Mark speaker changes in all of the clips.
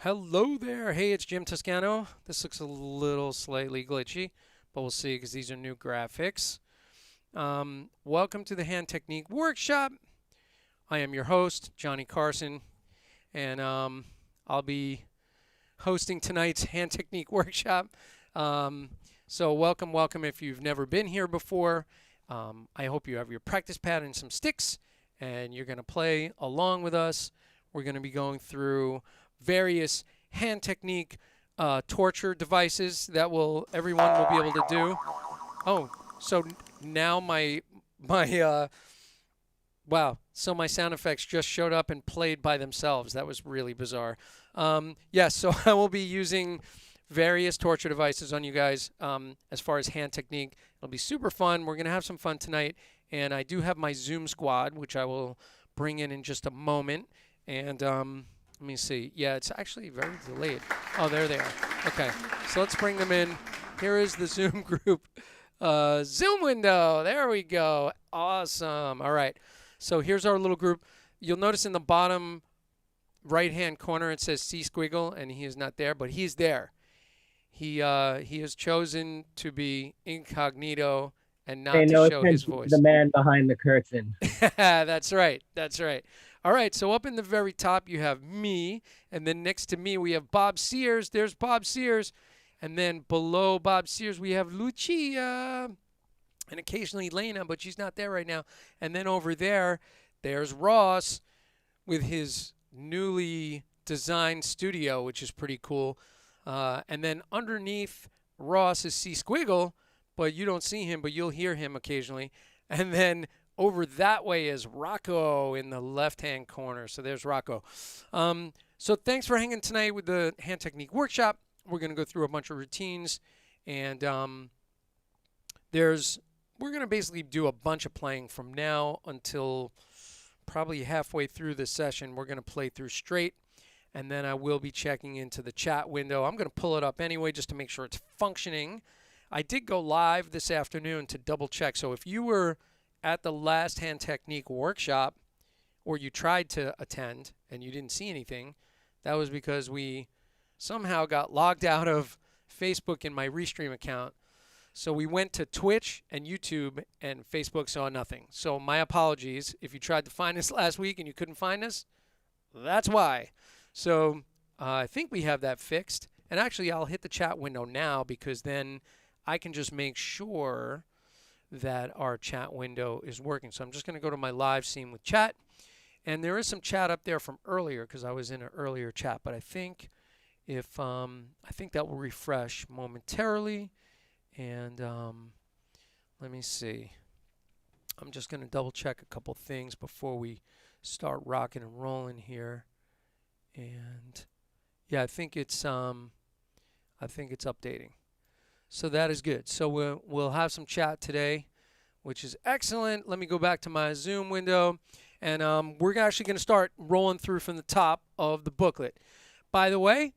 Speaker 1: Hello there. Hey, it's Jim Toscano. This looks a little slightly glitchy, but we'll see because these are new graphics. Welcome to the Hand Technique Workshop. I am your host, Johnny Carson, and I'll be hosting tonight's Hand Technique Workshop. So welcome if you've never been here before. I hope you have your practice pad and some sticks, and you're going to play along with us. We're going to be going through various hand technique torture devices that everyone will be able to do. Oh, so now wow, so my sound effects just showed up and played by themselves. That was really bizarre. Yes, so I will be using various torture devices on you guys as far as hand technique. It'll be super fun. We're going to have some fun tonight. And I do have my Zoom squad, which I will bring in just a moment. And let me see. Yeah, it's actually very delayed. Oh, there they are. Okay, so let's bring them in. Here is the Zoom group. Zoom window. There we go. Awesome. All right. So here's our little group. You'll notice in the bottom right-hand corner it says C squiggle, and he is not there, but he's there. He has chosen to be incognito and not to show his voice.
Speaker 2: The man behind the curtain.
Speaker 1: That's right. That's right. All right, so up in the very top you have me, and then next to me we have Bob Sears. There's Bob Sears. And then below Bob Sears we have Lucia, and occasionally Lena, but she's not there right now. And then over there's Ross with his newly designed studio, which is pretty cool. And then underneath Ross is C Squiggle, but you don't see him, but you'll hear him occasionally. And then over that way is Rocco in the left-hand corner. So there's Rocco. So thanks for hanging tonight with the Hand Technique Workshop. We're going to go through a bunch of routines. And we're going to basically do a bunch of playing from now until probably halfway through the session. We're going to play through straight. And then I will be checking into the chat window. I'm going to pull it up anyway just to make sure it's functioning. I did go live this afternoon to double check. So if you were at the last Hand Technique Workshop, or you tried to attend and you didn't see anything, that was because we somehow got logged out of Facebook in my Restream account. So we went to Twitch and YouTube, and Facebook saw nothing. So my apologies. If you tried to find us last week and you couldn't find us, that's why. So I think we have that fixed. And actually, I'll hit the chat window now because then I can just make sure that our chat window is working. So I'm just going to go to my live scene with chat. And there is some chat up there from earlier because I was in an earlier chat. But I think I think that will refresh momentarily. And let me see. I'm just going to double check a couple things before we start rocking and rolling here. And yeah, I think it's updating. So that is good. So we'll have some chat today, which is excellent. Let me go back to my Zoom window. And we're actually going to start rolling through from the top of the booklet. By the way,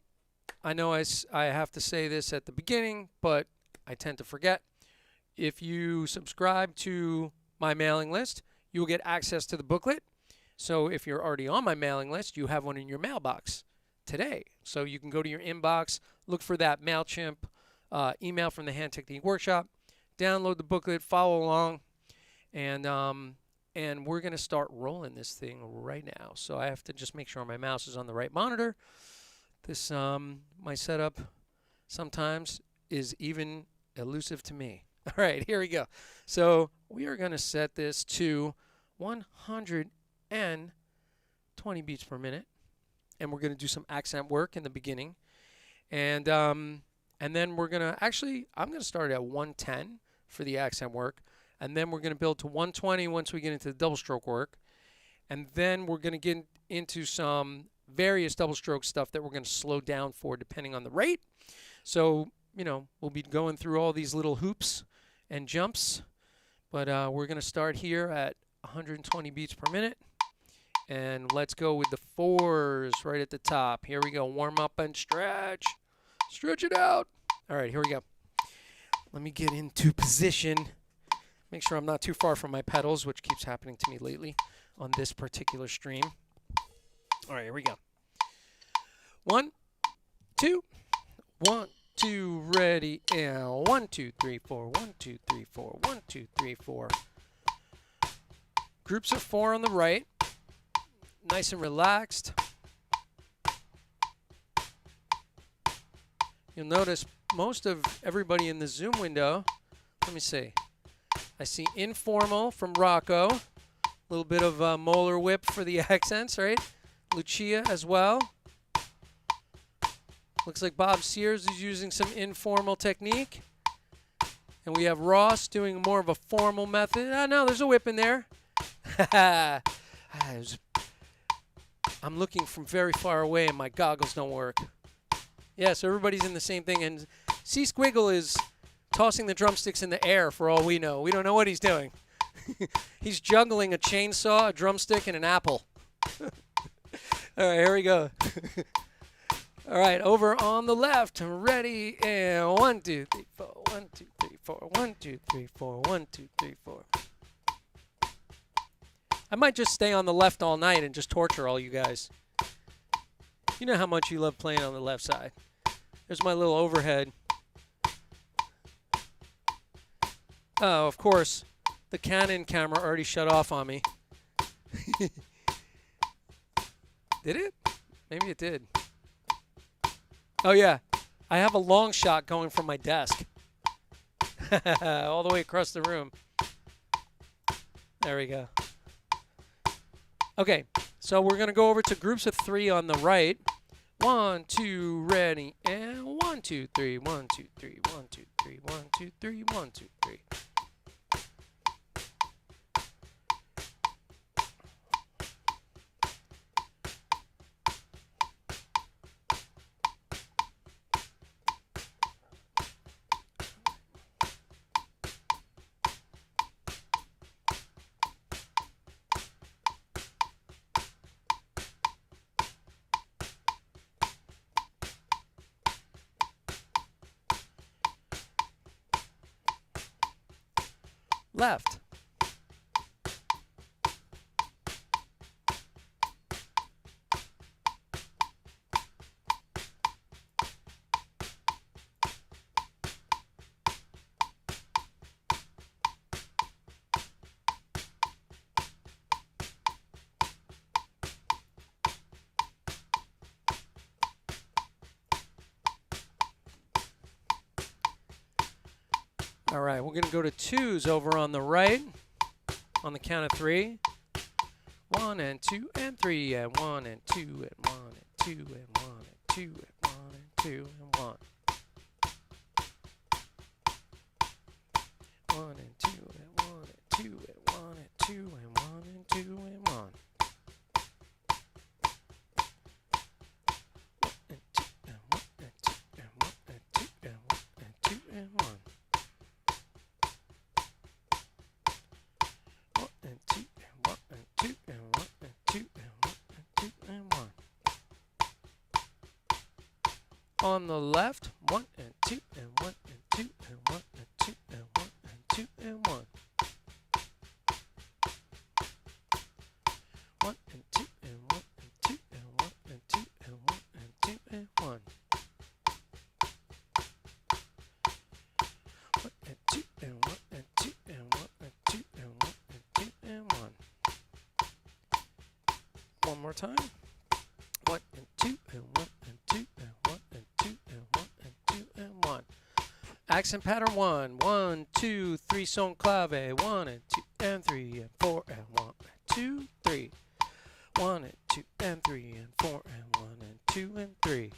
Speaker 1: I know I have to say this at the beginning, but I tend to forget. If you subscribe to my mailing list, you will get access to the booklet. So if you're already on my mailing list, you have one in your mailbox today. So you can go to your inbox, look for that MailChimp email from the Hand Technique Workshop, download the booklet, follow along, and we're going to start rolling this thing right now. So I have to just make sure my mouse is on the right monitor. This my setup sometimes is even elusive to me. All right, here we go. So we are going to set this to 120 beats per minute. And we're going to do some accent work in the beginning. And then we're going to, actually, I'm going to start at 110 for the accent work. And then we're going to build to 120 once we get into the double stroke work. And then we're going to get into some various double stroke stuff that we're going to slow down for depending on the rate. So, you know, we'll be going through all these little hoops and jumps. But we're going to start here at 120 beats per minute. And let's go with the 4s right at the top. Here we go. Warm up and stretch. Stretch it out. All right, here we go. Let me get into position. Make sure I'm not too far from my pedals, which keeps happening to me lately on this particular stream. All right, here we go. 1, 2, 1, 2, ready, and 1, 2, 3, 4, 1, 2, 3, 4, 1, 2, 3, 4. Groups of 4 on the right. Nice and relaxed. You'll notice most of everybody in the Zoom window, let me see. I see informal from Rocco. A little bit of molar whip for the accents, right? Lucia as well. Looks like Bob Sears is using some informal technique. And we have Ross doing more of a formal method. Oh, no, there's a whip in there. I'm looking from very far away and my goggles don't work. Yeah, so everybody's in the same thing. And C Squiggle is tossing the drumsticks in the air for all we know. We don't know what he's doing. He's juggling a chainsaw, a drumstick, and an apple. All right, here we go. All right, over on the left. Ready, and 1, 2, 3, 4. 1, 2, 3, 4. 1, 2, 3, 4. 1, 2, 3, 4. I might just stay on the left all night and just torture all you guys. You know how much you love playing on the left side. There's my little overhead. Oh, of course, the Canon camera already shut off on me. Did it? Maybe it did. Oh, yeah. I have a long shot going from my desk. All the way across the room. There we go. Okay, so we're going to go over to groups of 3 on the right. 1, 2, ready, and 1, 2, 3, 1, 2, 3, 1, 2, 3, 1, 2, 3, 1, 2, 3. Left. All right, we're going to go to 2s over on the right on the count of 3. 1 and 2 and 3 and 1 and 2 and 1 and 2 and 1 and 2 and 1 and 2 and 1. 1 and 2 and 1 and 2 and 1 and 2 and 1 and 2 and 1. 1 and 2 and 1 and 2 and 1 and 2 and 1 and 2 and 1. 1 and 2 and 1 and 2 and 1 and 2 and 1 and 2 and 1. On the left, 1 and 2 and 1 and 2 and 1 and 2 and 1 and 2 and 1. 1 and 2 and 1 and 2 and 1 and 2 and 1 and 2 and 1. 1 and 2 and 1 and 2 and 1 and 2 and 1 and 2 and 1. One more time. 1 and 2 and 1 and 2 and 1 and 2 and 1 and 2 and 1. Accent pattern 1. 1, 2, 3 son clave. 1 and 2 and 3 and 4 and 1 and 2, 3. 1 and 2 and 3 and 4 and 1 and 2 and 3.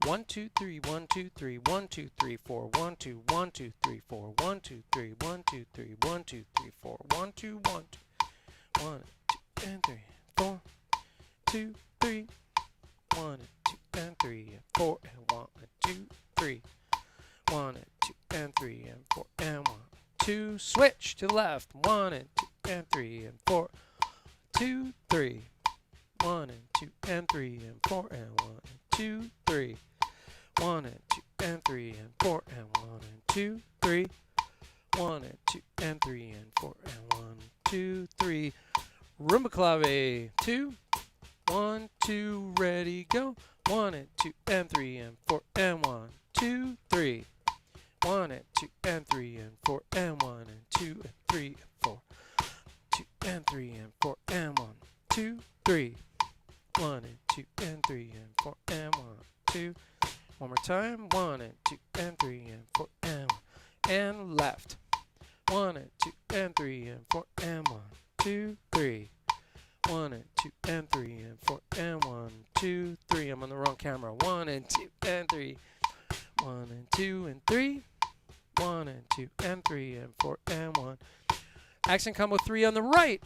Speaker 1: 1 2 3 1 2 3 1 2 3 4 1 2 1 2 3 4 1 2 3 1 2 3 1 2 3 4 1 2 1 2 1 2 and 3 4 2 3 1 and 2 and 3 and 4 and 1 and 2 3 1 and 2 and 3 and 4 and 1 2. Switch to the left. 1 and 2 and 3 and 4 2 3 1 and 2 and 3 and 4 and 1 and 2 3 1 and 2 and 3 and 4 and 1 and 2 3 1 and 2 and 3 and 4 and 1 2 3. Rumba clave. 2 1 2 ready go. 1 and 2 and 3 and 4 and 1 2 3 1 and 2 and 3 and 4 and 1 and 2 and 3 and 4 2 and 3 and 4 and 1 2 3 1 and 2 and 3 and 4 and 1 2. One more time. 1 and 2 and 3 and 4 and 1 and left. 1 and 2 and 3 and 4 and 1 2 3 1 and 2 and 3 and 4 and 1 2 3. I'm on the wrong camera. 1 and 2 and 3 1 and 2 and 3 1 and 2 and 3 and 4 and 1. Accent combo 3 on the right.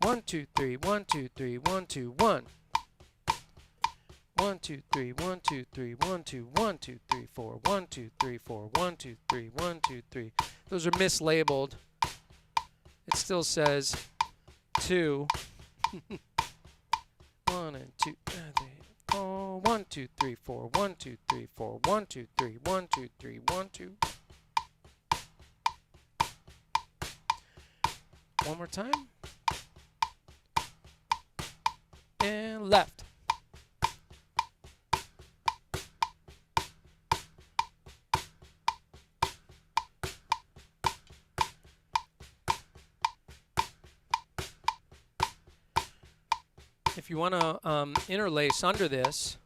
Speaker 1: 1 2 3 1 2 3 1 2 1 1 2 3 1 2 3 1 2 1 2 3 4 1 2 3 4 1 2 3 1 2 3. Those are mislabeled. It still says 2 1 and 2 and 3 4 1 2 3 4 1 2 3 4 1 2 3 1 2 3 1 2. One more time. And left. If you want to interlace under this,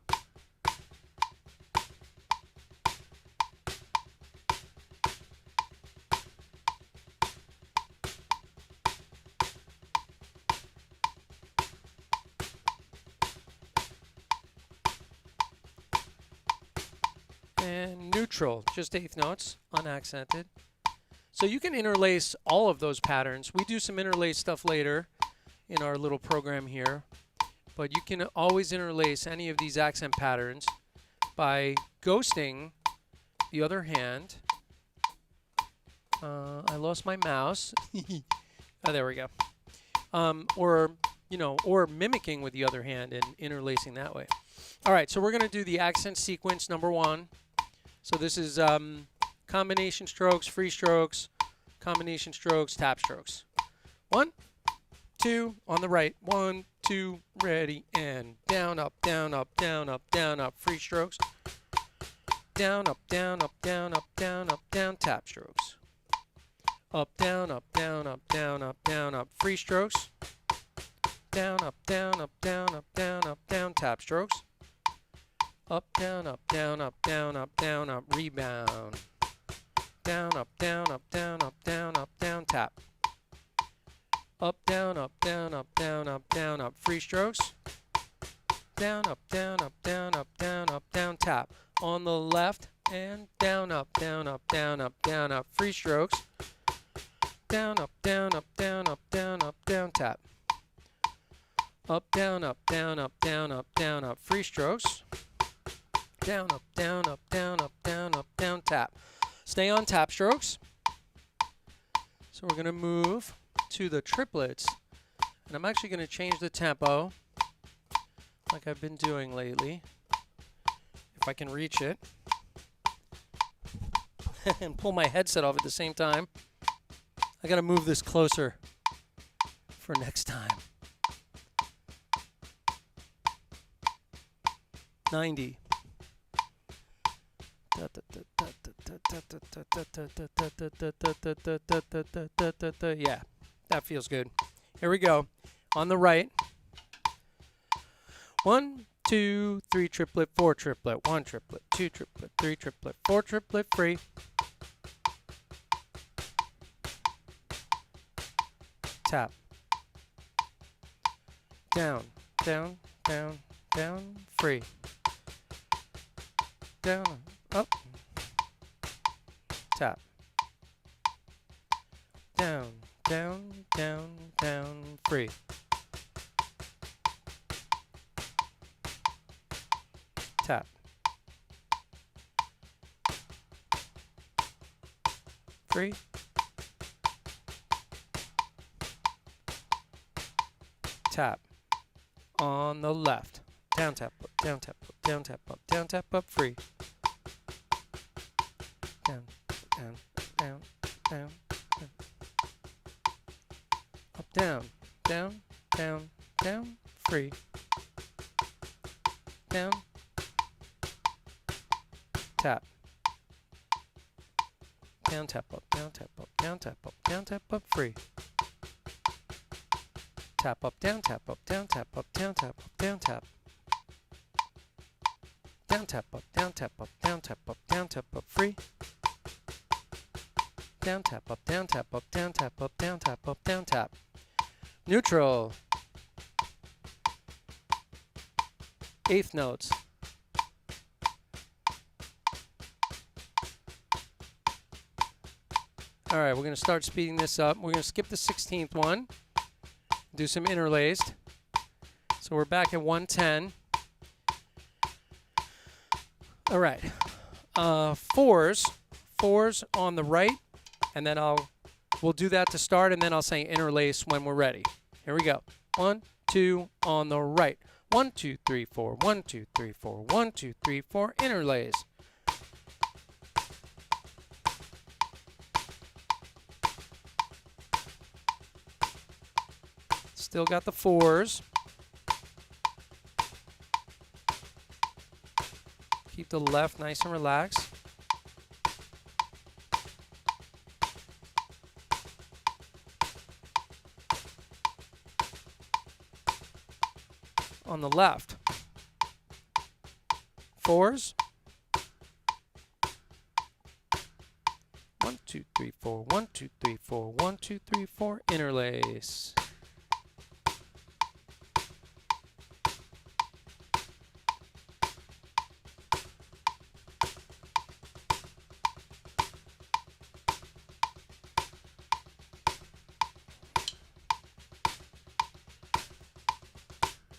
Speaker 1: and neutral, just eighth notes, unaccented. So you can interlace all of those patterns. We do some interlace stuff later in our little program here. But you can always interlace any of these accent patterns by ghosting the other hand. I lost my mouse. Oh, there we go. Or mimicking with the other hand and interlacing that way. All right, so we're going to do the accent sequence number 1. So this is combination strokes, free strokes, combination strokes, tap strokes. 1, 2 on the right. 1, 2, ready, and down, up, down, up, down, up, down, up, free strokes. Down, up, down, up, down, up, down, up, down, tap strokes. Up, down, up, down, up, down, up, down, up, free strokes. Down, up, down, up, down, up, down, up, down, tap strokes. Up, down, up, down, up, down, up, down, up, rebound. Down, up, down, up, down, up, down, up, down, tap. Up, down, up, down, up, down, up, down, up, free strokes. Down, up, down, up, down, up, down, up, down, tap. On the left, and down, up, down, up, down, up, down, up, free strokes. Down, up, down, up, down, up, down, up, down, tap. Up, down, up, down, up, down, up, down, up, free strokes. Down, up, down, up, down, up, down, up, down, tap. Stay on tap strokes. So we're going to move to the triplets. And I'm actually going to change the tempo like I've been doing lately. If I can reach it. And pull my headset off at the same time. I got to move this closer for next time. 90. Yeah, that feels good. Here we go. On the right. 1, 2, 3 triplet, 4 triplet, 1 triplet, 2 triplet, 3 triplet, 4 triplet, free. tap, down, down, down, down, free, down, up, tap, down, down, down, down, free, tap, free, tap, on the left, down tap, up, down tap, up, down tap, up, down tap, up, free, down, down, down, down, down, up, down, down, down, down, free, down, tap, down tap, up, down tap, up, down tap, up, down tap, up, free, tap, up, down tap, up, down tap, up, down tap, up, down tap, down tap, up, down tap, up, down tap, up, down tap, up, free, down tap, up, down tap, up, down tap, up, down tap, up, down tap, neutral, eighth notes, all right, we're going to start speeding this up. We're going to skip the 16th one, do some interlaced. So we're back at 110. All right, fours on the right, and then we'll do that to start, and then I'll say interlace when we're ready. Here we go. 1, 2 on the right. 1, 2, 3, 4. 1, 2, 3, 4. 1, 2, 3, 4. Interlace. Still got the fours. Keep the left nice and relaxed. On the left, fours. 1, 2, 3, 4. 1, 2, 3, 4. 1, 2, 3, 4. Interlace.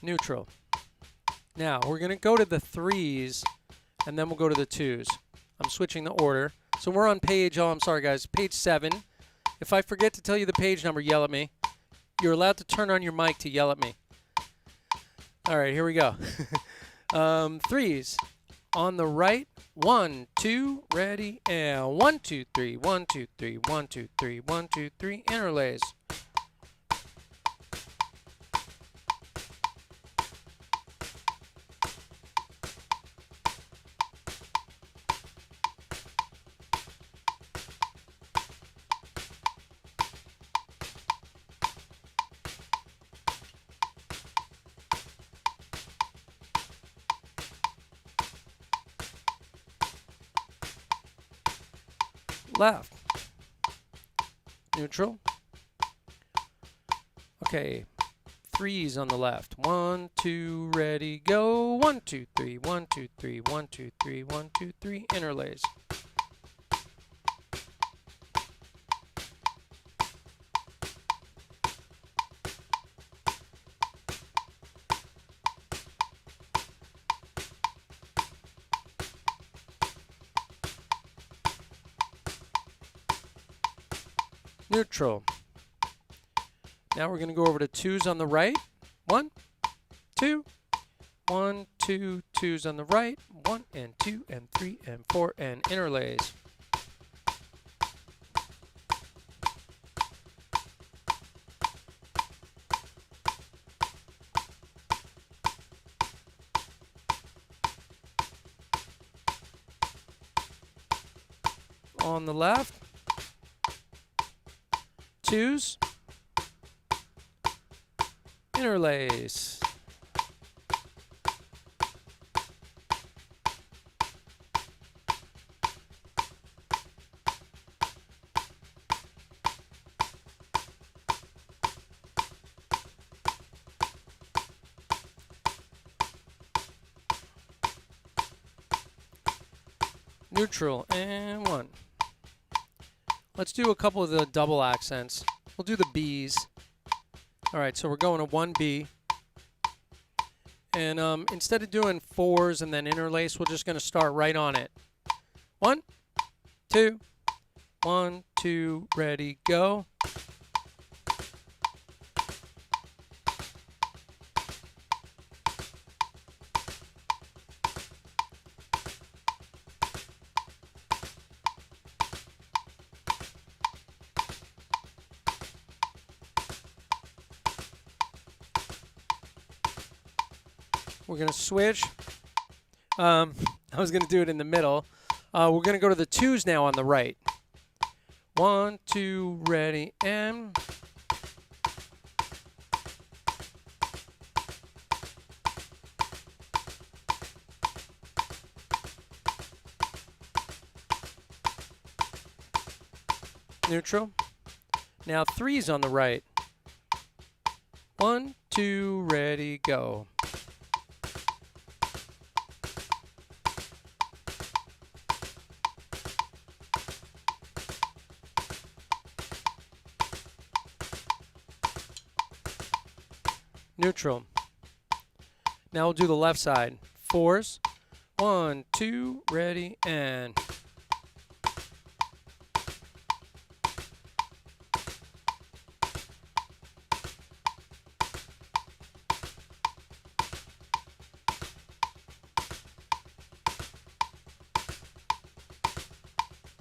Speaker 1: Neutral. Now we're going to go to the threes, and then we'll go to the twos. I'm switching the order. So we're on page, oh, I'm sorry guys, page 7. If I forget to tell you the page number, yell at me. You're allowed to turn on your mic to yell at me. All right, here we go. Threes. On the right, 1, 2, ready, and 1, 2, 3, 1, 2, 3, 1, 2, 3, 1, 2, 3, interlace. Left. Neutral. Okay. Threes on the left. 1, 2, ready, go. 1, 2, 3, 1, 2, 3, 1, 2, 3, 1, 2, 3, interlace. Neutral. Now we're going to go over to twos on the right. 1, 2, 1, 2, twos on the right. 1 and 2 and 3 and 4 and interlace. On the left. Twos, interlace. neutral, and 1. Let's do a couple of the double accents. We'll do the B's. All right, so we're going to 1B. And instead of doing 4s and then interlace, we're just going to start right on it. 1, 2, 1, 2, ready, go. We're going to switch. I was going to do it in the middle. We're going to go to the 2s now on the right. 1, 2, ready, and... neutral. Now 3s on the right. 1, 2, ready, go. Neutral. Now we'll do the left side. 4s. 1, 2, ready, and...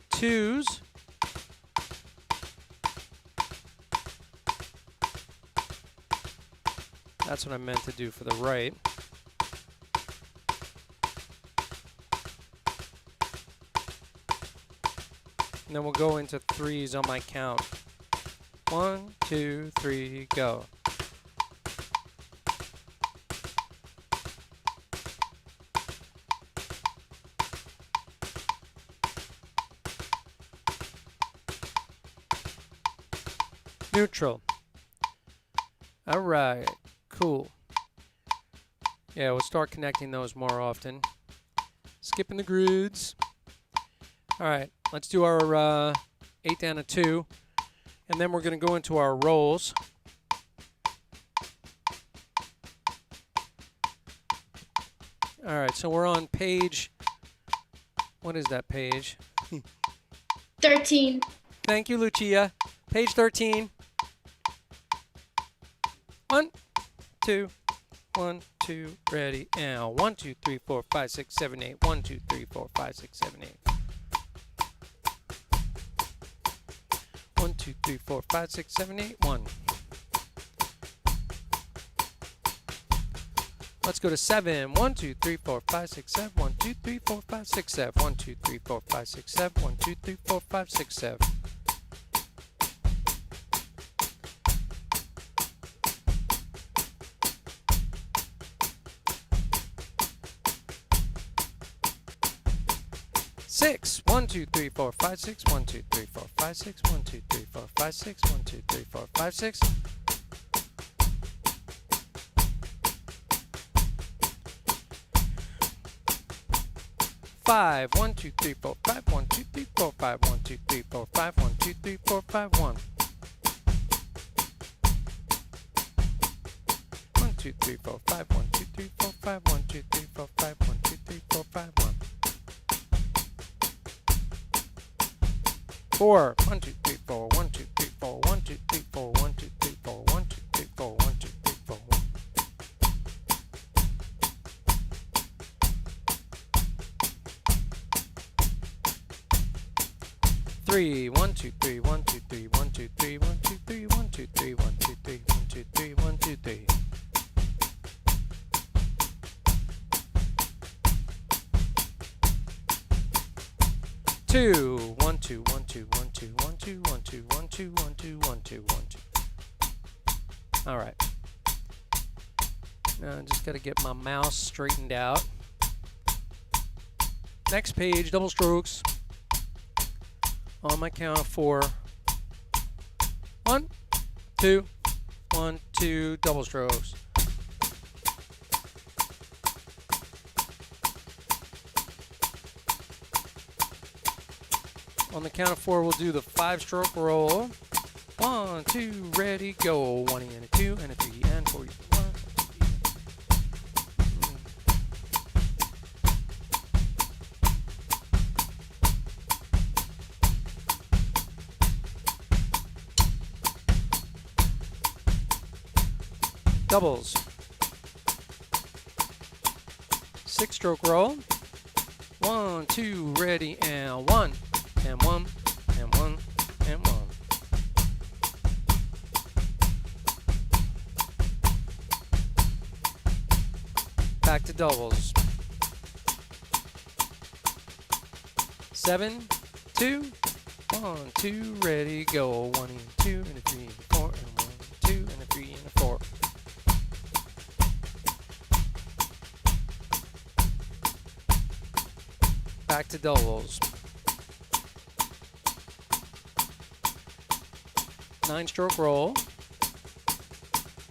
Speaker 1: twos. That's what I meant to do for the right. And then we'll go into 3s on my count. 1, 2, 3, go. Neutral. All right. Cool. Yeah, we'll start connecting those more often. Skipping the grids. All right, let's do our 8 down to 2, and then we're going to go into our rolls. All right, so we're on page, what is that page?
Speaker 3: 13.
Speaker 1: Thank you, Lucia. Page 13. 1, 2, 1, 2, ready, and 1, 2, 3, 4, 5, 6, 7, 8. 1, 2, 3, 4, 5, 6, 7, 8. 1, 2, 3, 4, 5, 6, 7, 8. 1. Let's go to 7. 1, 2, 3, 4, 5, 6, 7. 1, 2, 3, 4, 5, 6, 7. 1, 2, 3, 4, 5, 6, 7. 1, 2, 3, 4, 5, 6, 7. Six. 1, 2, 3, 4, 5, 6. 1, 2, 3, 4, 5, 6. 1, 2, 3, 4, 5, 6. 1, 2, 3, 4, 5, 6. 5. 1, 2, 3, 4, 5. 1, 2, 3, 4, 5. 1, 2, 3, 4, 5. 1, 2, 3, 4, 5. 1. 1, 2, 3, 4, 5. 1, 2, 3, 4, 5. 1, 2, 3, 4, 5. 1, 2, 3, 4, 5. 1. 4. 1, 2, 3, 4. 1, 2, 3, 4. 1, 2, 3, 4. 1, 2, 3, 4. 1, 2, 3, 4. 1, 2, 3, 4. 1. 3. 1, 2, 3. 1, 2, 3. 1, 2, 3. 1, 2, 3. 1, 2, 3. 1, 2, 3. 1, 2, 3. 1, 2, 3. 2. 1, 2, 1, 2, 1, 2, 1, 2, 1, 2, 1, 2, 1, 2, 1, 2, 1, 2. All right. Now I just got to get my mouse straightened out. Next page, double strokes. On my count of 4. 1, 2, 1, 2, double strokes. On the count of 4, we'll do the 5-stroke roll. 1, 2, ready, go. 1 and a 2 and a 3 and 4. 1, 2, 3. Doubles. 6-stroke roll. 1, 2, ready, and 1 and 1 and 1 and 1. Back to doubles. 7, 2, 1, 2, ready, go. 1 and 2 and a 3 and a 4 and 1, 2 and a 3 and a 4. Back to doubles. 9-stroke roll.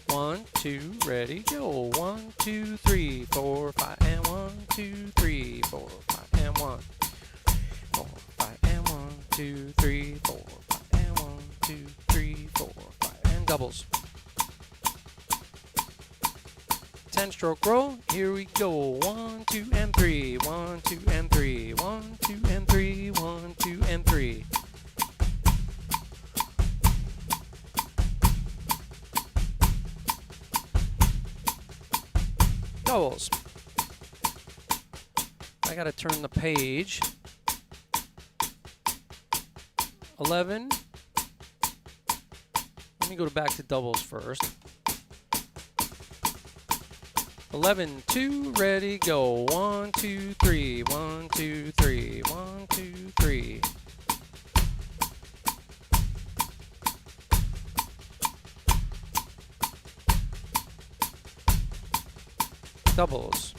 Speaker 1: 1, 2, ready, go. 1, 2, 3, 4, 5, and 1, 2, 3, 4, 5, and 1. 4, 5, and 1, 2, 3, 4, 5, and 1, 2, 3, 4, 5, and doubles. 10-stroke roll. Here we go. 1, 2, and 3. 1, 2, and 3. 1, 2, and 3. 1, 2, and 3. Doubles. I gotta turn the page. 11. Let me go back to doubles first. 11, 2, ready, go. 1, 2, 3. 1, 2, 3. 1, 2, 3. Doubles.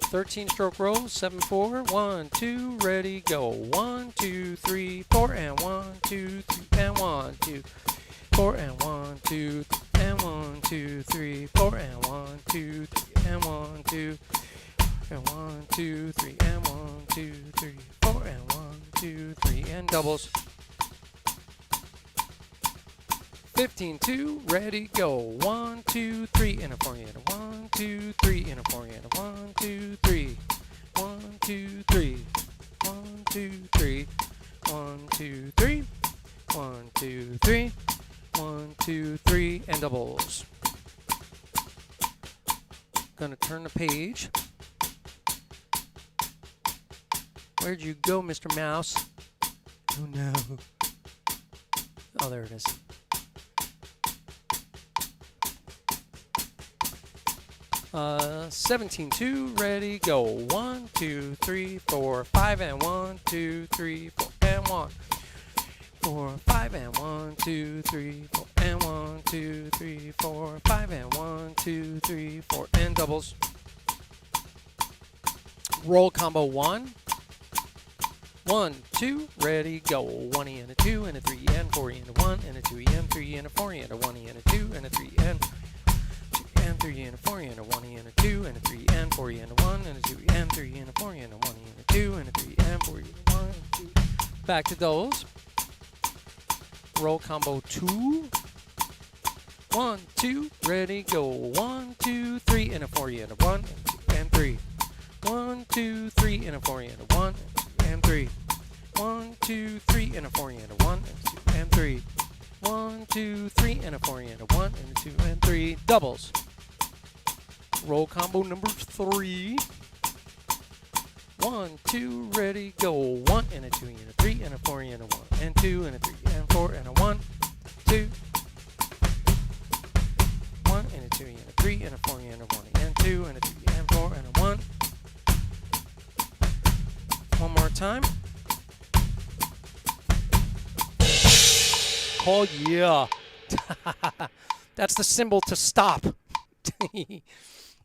Speaker 1: 13-stroke roll. 7, 4. 1, 2, ready, go. 1, 2, 3, 4, and 1, 2, 3, and 1, 2, 4, and 1, 2, and 1, 2, 3, 4, and 1, 2, 3, and 1, 2, and 1, 2, 3, and 1, 2, 3, 4, and 1, 2, 3, and doubles. 15, 2, ready, go. 1, 2, 3, and a 4 and a 1, 2, 3, and a 4 and a 1, 2, 3. 1, 2, 3. 1, 2, 3. 1, 2, 3. 1, 2, 3. 1, 2, 3, and doubles. Gonna turn the page. Where'd you go, Mr. Mouse? Oh no. Oh, there it is. Uh, 17, 2, ready, go. 1, 2, 3, 4, 5, and 1, 2, 3, 4, and 1. 4, 5, and 1, 2, 3, 4, and 1, 2, 3, 4, 5, and 1, 2, 3, 4, and doubles. Roll combo 1. 1, 2, ready, go. 1 and a 2 and a 3 and 4 and a 1 and a 2 and 3 and a 4 and a 1 and a 2 and a 3 and 2 and 3 and a 4 and a 1 and a 2 and a 3 and 4 and a 1 and a 2 and 3 and a 4 and a 1 and a 2 and a 3 and 4 and a 1 and 2. Back to doubles. Roll combo 2. 1, 2, ready, go. 1, 2, 3, and a 4 and a 1 and 2 and 3. 1, 2, 3, and a 4 and a 1 and 2 and 3. 1, 2, 3, and a 4 and a 1 and 2 and 3. 1, 2, 3, and a 4 and a 1 and a 2 and 3. Doubles. Roll combo number 3. 1, 2, ready, go. 1 and a 2 and a 3 and a 4 and a 1 and 2 and a 3 and 4 and a 1, 2. 1 and a 2 and a 3 and a 4 and a 1 and 2 and a 3 and 4 and a 1. One more time. Oh yeah. That's the symbol to stop.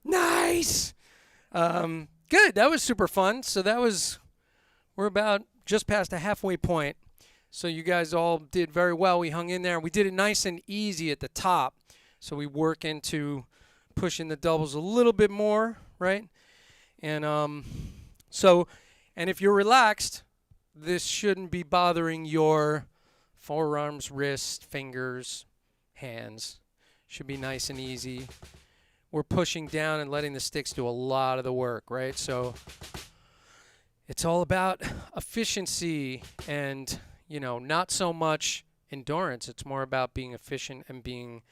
Speaker 1: Nice. Good. That was super fun. So we're about just past a halfway point. So you guys all did very well. We hung in there. We did it nice and easy at the top. So we work into pushing the doubles a little bit more, right? And so And if you're relaxed, this shouldn't be bothering your forearms, wrists, fingers, hands. Should be nice and easy. We're pushing down and letting the sticks do a lot of the work, right? So it's all about efficiency and, not so much endurance. It's more about being efficient and being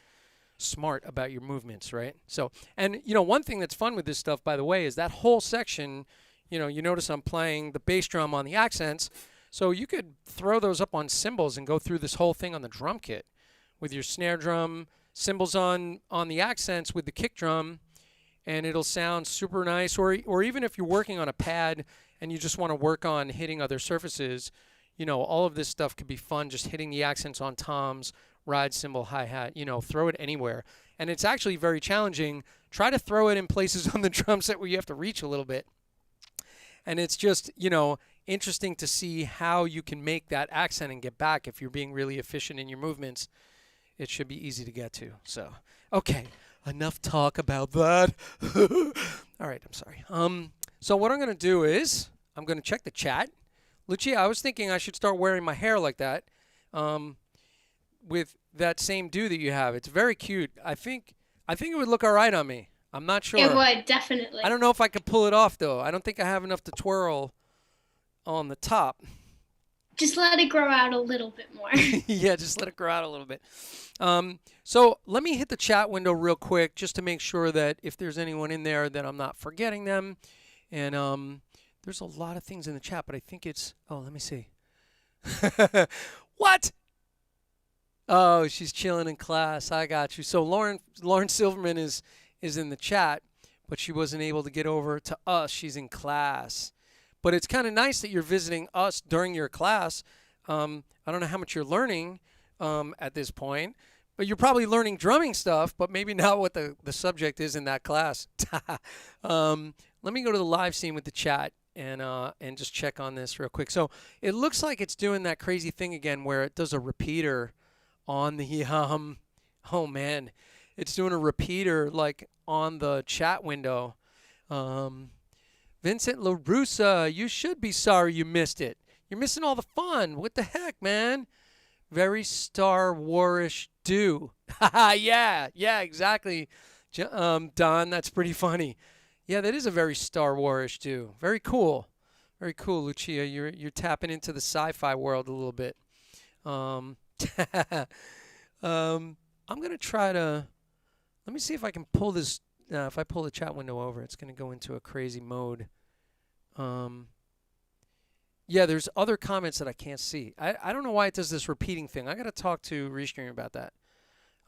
Speaker 1: smart about your movements, right? So, and, one thing that's fun with this stuff, by the way, is that whole section, you notice I'm playing the bass drum on the accents. So you could throw those up on cymbals and go through this whole thing on the drum kit with your snare drum, cymbals on the accents with the kick drum, and it'll sound super nice. Or even if you're working on a pad and you just want to work on hitting other surfaces, all of this stuff could be fun, just hitting the accents on toms, ride cymbal, hi-hat, throw it anywhere. And it's actually very challenging. Try to throw it in places on the drum set where you have to reach a little bit. And it's just, interesting to see how you can make that accent and get back. If you're being really efficient in your movements, it should be easy to get to. So, okay, enough talk about that. All right, I'm sorry. So what I'm going to do is I'm going to check the chat. Lucia, I was thinking I should start wearing my hair like that with that same do that you have. It's very cute. I think it would look all right on me. I'm not sure.
Speaker 3: It would, definitely.
Speaker 1: I don't know if I could pull it off, though. I don't think I have enough to twirl on the top.
Speaker 3: Just let it grow out a little bit more.
Speaker 1: Yeah, just let it grow out a little bit. So let me hit the chat window real quick just to make sure that if there's anyone in there that I'm not forgetting them. And there's a lot of things in the chat, but I think it's... Oh, let me see. What? Oh, she's chilling in class. I got you. So Lauren Silverman is in the chat, but she wasn't able to get over to us. She's in class. But it's kind of nice that you're visiting us during your class. I don't know how much you're learning at this point, but you're probably learning drumming stuff, but maybe not what the subject is in that class. Let me go to the live scene with the chat and just check on this real quick. So it looks like it's doing that crazy thing again where it does a repeater on the oh man, it's doing a repeater like on the chat window. Vincent LaRussa, you should be sorry you missed it. You're missing all the fun. What the heck, man? Very Star Warish do. yeah, exactly. Don, that's pretty funny. Yeah, that is a very Star Warish do. Very cool. Very cool, Lucia. You're tapping into the sci-fi world a little bit. I'm going to try to... Let me see if I can pull this... if I pull the chat window over, it's going to go into a crazy mode. Yeah, there's other comments that I can't see. I don't know why it does this repeating thing. I got to talk to Restream about that.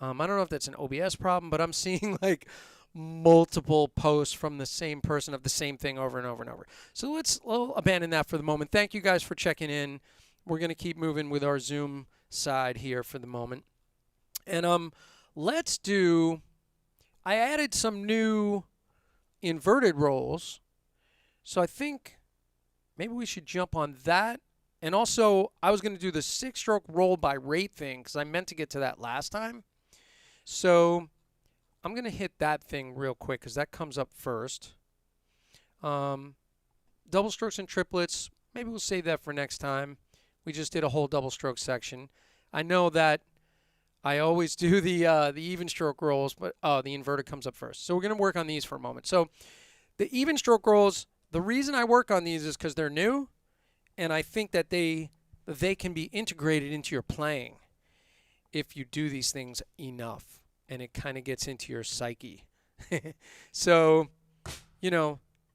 Speaker 1: I don't know if that's an OBS problem, but I'm seeing like multiple posts from the same person of the same thing over and over and over. So we'll abandon that for the moment. Thank you guys for checking in. We're going to keep moving with our Zoom side here for the moment. And let's do... I added some new inverted rolls, so I think maybe we should jump on that. And also, I was going to do the 6-stroke roll by rate thing because I meant to get to that last time. So I'm going to hit that thing real quick because that comes up first. Double strokes and triplets, maybe we'll save that for next time. We just did a whole double stroke section. I know that I always do the even stroke rolls, but the inverted comes up first. So we're going to work on these for a moment. So the even stroke rolls, the reason I work on these is because they're new, and I think that they can be integrated into your playing if you do these things enough, and it kind of gets into your psyche. So,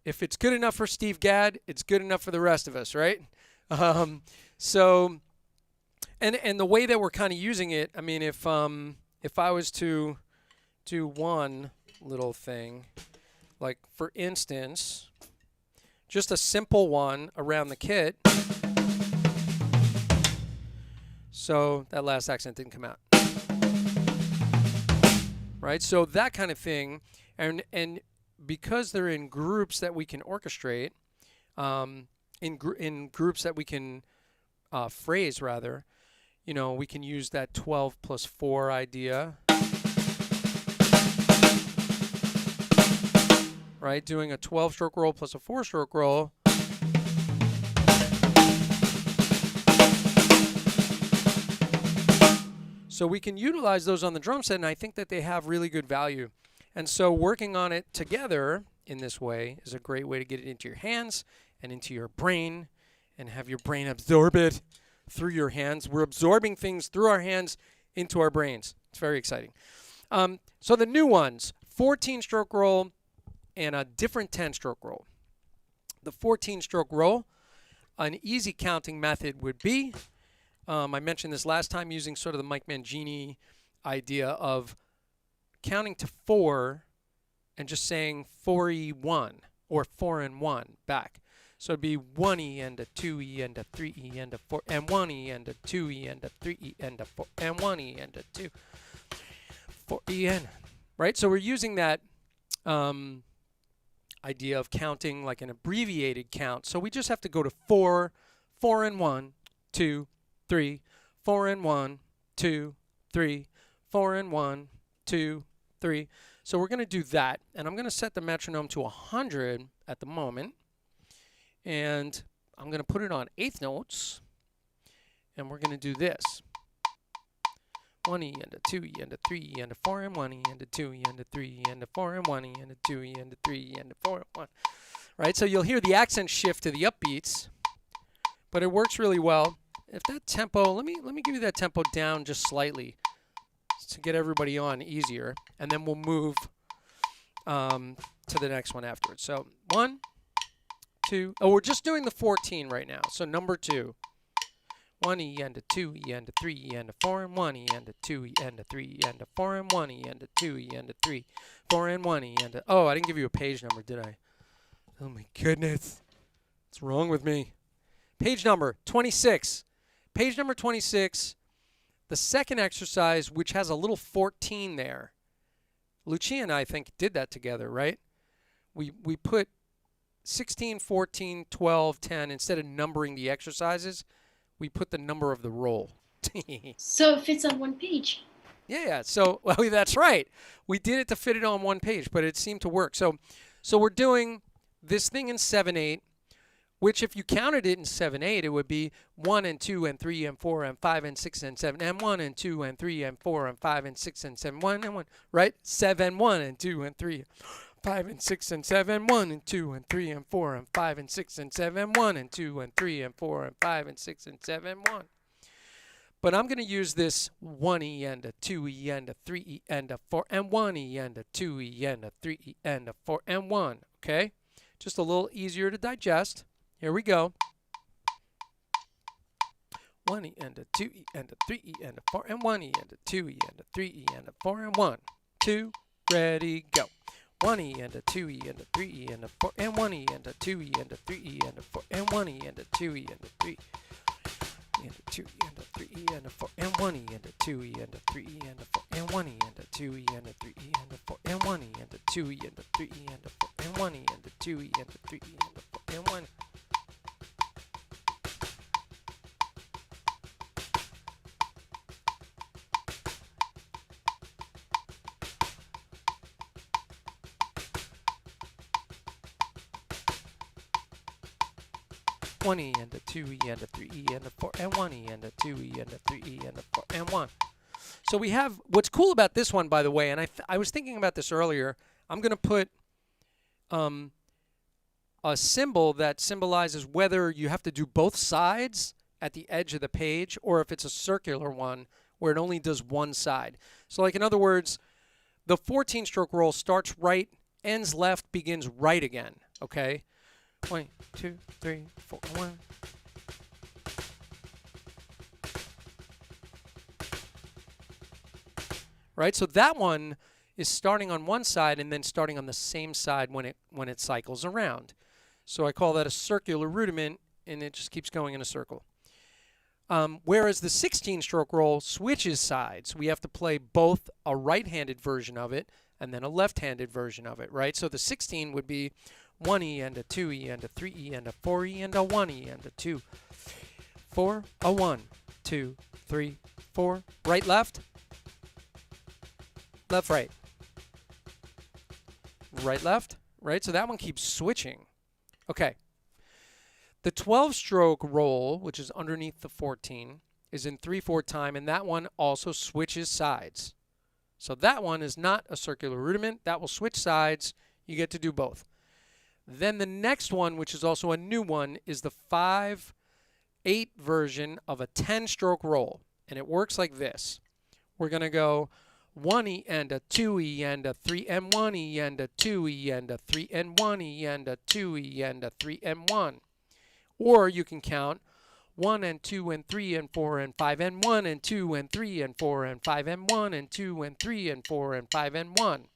Speaker 1: if it's good enough for Steve Gadd, it's good enough for the rest of us, right? And the way that we're kind of using it, I mean, if I was to do one little thing, like for instance, just a simple one around the kit. So that last accent didn't come out. Right? So that kind of thing, and because they're in groups that we can orchestrate, in groups that we can phrase rather, we can use that 12 plus 4 idea. Right? Doing a 12-stroke roll plus a 4-stroke roll. So we can utilize those on the drum set, and I think that they have really good value. And so working on it together in this way is a great way to get it into your hands and into your brain and have your brain absorb it through your hands. We're absorbing things through our hands into our brains. It's very exciting. So the new ones, 14-stroke roll and a different 10-stroke roll. The 14-stroke roll, an easy counting method would be, I mentioned this last time, using sort of the Mike Mangini idea of counting to 4 and just saying 4E1 or 4 and 1 back. So it'd be 1E and a 2E and a 3E and a 4 and 1E and a 2E and a 3E and a 4 and 1E and a 2, 4E and, right? So we're using that idea of counting like an abbreviated count. So we just have to go to 4, 4 and 1, 2, 3, 4 and 1, 2, 3, 4 and 1, 2, 3. So we're going to do that, and I'm going to set the metronome to 100 at the moment, and I'm going to put it on eighth notes, and we're going to do this. 1E and a 2E and a 3E and a 4 and 1E and a 2E and a 3E and a 4 and 1E and a 2E and a 3E and a 4 and 1. Right? So you'll hear the accent shift to the upbeats, but it works really well. If that tempo, let me give you that tempo down just slightly to get everybody on easier, and then we'll move to the next one afterwards. So 1, 2, oh, we're just doing the 14 right now. So number 2. 1E and a 2E and a 3E and a 4 and 1E and a 2E and a 3E and a 4 and 1E and a 2E and a 3, 4 and 1E and a, oh, I didn't give you a page number, did I? Oh my goodness. What's wrong with me? Page number 26. Page number 26, the second exercise, which has a little 14 there. Lucia and I think did that together, right? We put 16, 14, 12, 10, instead of numbering the exercises, we put the number of the roll.
Speaker 3: So it fits on one page.
Speaker 1: Yeah, so well, that's right. We did it to fit it on one page, but it seemed to work. So we're doing this thing in 7/8, which if you counted it in 7/8, it would be 1 and 2 and 3 and 4 and 5 and 6 and 7 and 1 and 2 and 3 and 4 and 5 and 6 and 7, 1 and 1, right? 7, 1 and 2 and 3, 5 and 6 and 7, 1 and 2 and 3 and 4 and 5 and 6 and 7, 1 and 2 and 3 and 4 and 5 and 6 and 7, 1. But I'm going to use this 1E and a 2E and a 3E and a 4 and 1E and a 2E and a 3E and a 4 and 1, okay? Just a little easier to digest. Here we go. 1E and a 2E and a 3E and a 4 and 1E and a 2E and a 3E and a 4 and 1, 2, ready, go. 1E and a 2E and a 3E and a 4 and 1E and a 2E and a 3E and a 4 and 1E and a 2E and a 3 and a 2E and a 3E and a 4 and 1E and a 2E and a 3E and a 4 and 1E and a 2E and a 3E and a 4 and 1E and a 2E and a 3E and a 4 and 1E and a 2E and a 3E and a 4 and 1. One E and a 2E and a 3E and a 4 and 1E and a 2E and a 3E and a 4 and 1. So we have, what's cool about this one, by the way, and I was thinking about this earlier, I'm going to put a symbol that symbolizes whether you have to do both sides at the edge of the page or if it's a circular one where it only does one side. So like in other words, the 14-stroke roll starts right, ends left, begins right again, okay? 1, 2, 3, 4, 1. Right, so that one is starting on one side and then starting on the same side when it cycles around. So I call that a circular rudiment, and it just keeps going in a circle. Whereas the 16-stroke roll switches sides. We have to play both a right-handed version of it and then a left-handed version of it, right? So the 16 would be 1E and a 2E and a 3E and a 4E and a 1E and a 2, 4, a 1, 2, 3, 4, right, left, left, right, right, left, right? So that one keeps switching. Okay. The 12-stroke roll, which is underneath the 14, is in 3/4 time, and that one also switches sides. So that one is not a circular rudiment. That will switch sides. You get to do both. Then the next one, which is also a new one, is the 5/8 version of a 10-stroke roll. And it works like this. We're going to go 1E and a 2E and a 3 and 1E and a 2E and a 3 and 1E and a 2E and a 3 and 1. Or you can count 1 and 2 and 3 and 4 and 5 and 1 and 2 and 3 and 4 and 5 and 1 and 2 and 3 and 4 and 5 and 1.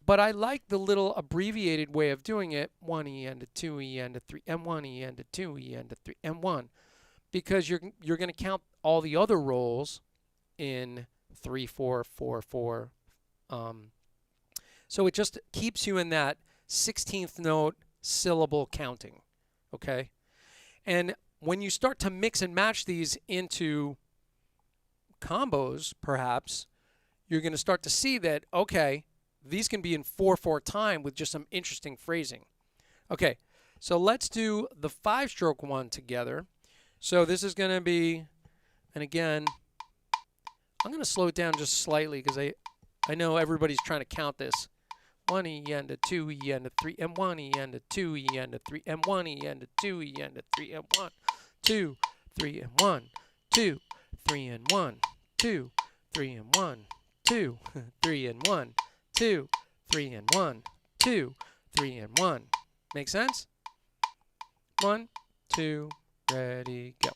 Speaker 1: But I like the little abbreviated way of doing it, 1E and a 2E and a 3 and 1E and a 2E and a 3 and 1, because you're going to count all the other rolls in 3/4, 4/4. So it just keeps you in that 16th note syllable counting, okay? And when you start to mix and match these into combos, perhaps, you're going to start to see that, okay, these can be in 4/4 time with just some interesting phrasing. Okay, so let's do the 5-stroke one together. So this is going to be, and again, I'm going to slow it down just slightly because I know everybody's trying to count this. 1E and a 2E and a 3 and 1E and a 2E and a 3 and 1E and a 2E and a 3 and 1. 2, 3 and 1. 2, 3 and 1. 2, 3 and 1. 2, 3 and 1. 2, 3 and 1. 2, 3 and 1. Make sense? 1, 2, ready, go.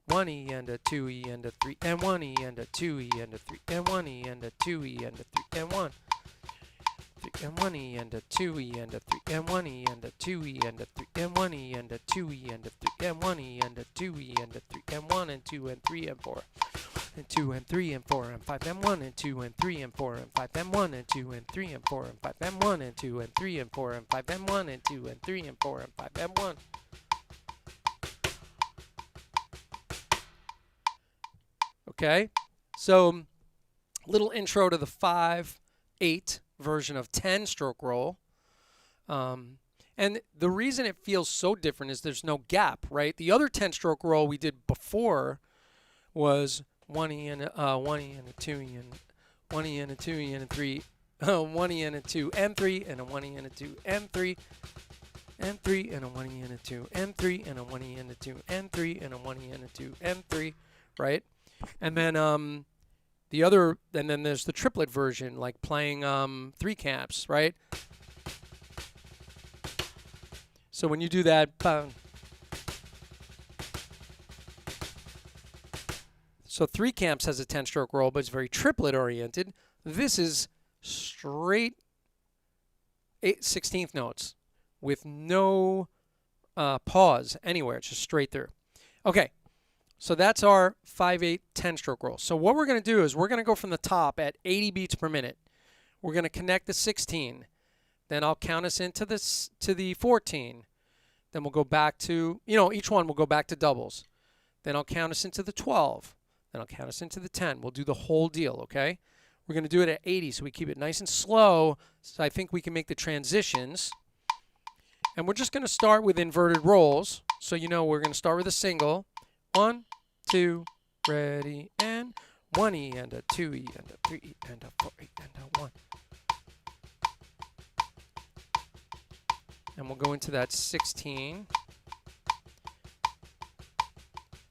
Speaker 1: 1E and a 2E and a 3 and 1E and a 2E and a 3 and 1E and a 2E and a 3 and 1. 3 and 1E and a 2E and a 3 and 1E and a 2E and a 3 and 1E and a 2E and a 3 and 1E and a 2E and a 3 and 1 and 2 and 3 and 4 and 2 and 3 and 4 and 5 and 1 and 2 and 3 and 4 and 5 and 1 and 2 and 3 and 4 and 5 and 1 and 2 and 3 and 4 and 5 and 1 and 2 and 3 and 4 and 5 and 1. Okay, so little intro to the 5/8 version of 10-stroke roll. And the reason it feels so different is there's no gap, right? The other 10-stroke roll we did before was 1E and a 1E and a 2E and 1E and a 2E and a 3, 1E and a 2 and 3 and a 1E and a 2 and 3 and 3 and a 1E and a 2 and 3 and a 1E and a 2 and 3 and a 1E and a 2 and 3, right? And then the other, and then there's the triplet version, like playing 3 camps, right? So when you do that, bang. So 3 camps has a 10-stroke roll, but it's very triplet oriented. This is straight 16th notes with no pause anywhere. It's just straight through. Okay. So that's our 5/8 10-stroke roll. So what we're going to do is we're going to go from the top at 80 beats per minute. We're going to connect the 16. Then I'll count us into this to the 14. Then we'll go back to, each one will go back to doubles. Then I'll count us into the 12. Then I'll count us into the 10. We'll do the whole deal, okay? We're going to do it at 80, so we keep it nice and slow, so I think we can make the transitions. And we're just going to start with inverted rolls. So we're going to start with a single. 1, 2, ready, and 1E and a 2E and a 3E and a 4E and a 1. And we'll go into that 16.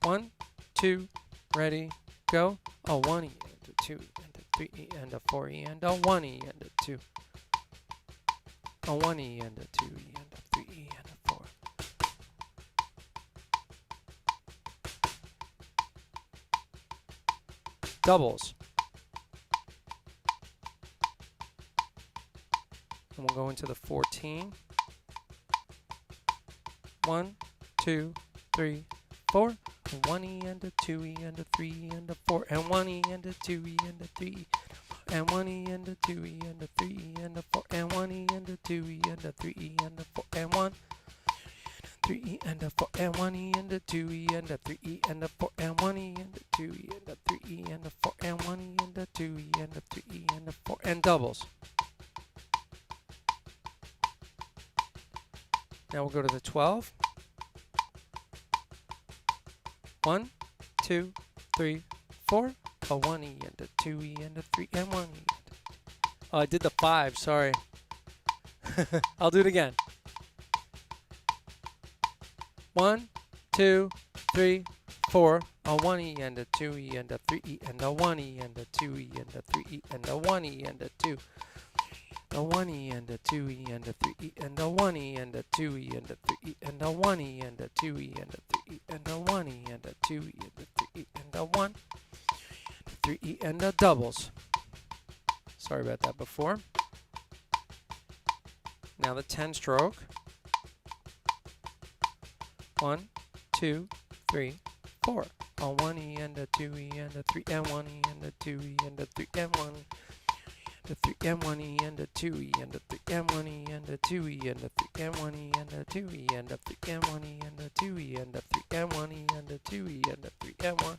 Speaker 1: 1, 2, ready, go. A 1E and a 2E and a 3E and a 4E and a 1E and a 2. A 1E and a 2E and a 3E and a 4. Doubles. And we'll go into the 14. 1, 2, 3, 4. A 1E and a 2E and a 3E and a 4. And 1E and a 2E and a 3E. And 1E and a 2E and a 3E and a 4. And 1E and a 2E and a 3E and a 4. And 1, 3E and a 4. And 1E and a 2E and a 3E and a 4. And 1E and a 2E and a 3E and a 4. And 1E and a 2E and a 3E and a 4. And doubles. Now we'll go to the 12. 1, 2, 3, 4. A 1 E and a 2 E and a 3 and 1 E. Oh, I did the 5. Sorry. I'll do it again. 1, 2, 3, 4. A 1 E and a 2 E and a 3 E and a 1 E and a 2 E and a 3 E and a 1 E and a 2. A 1 E and a 2 E and a 3 E and a 1 E and a 2 E and a 3 E and a 1 E and a 2 E and a 3 E and a 1 E and a 2 E and a 3 E and a 1, 3 E and a doubles. Sorry about that before. Now the 10 stroke. 1, 2, 3, 4. A 1 E and a 2 E and a 3 and 1 E and a 2 E and a 3 and 1. The 3 and 1 E and a 2 E and a 3 and 1 E and a 2 E and a 3 and 1 E and a 2 E and a 3 and 1 E and a 2 E and a 3 and 1 E and a 2 E and a 3 and 1.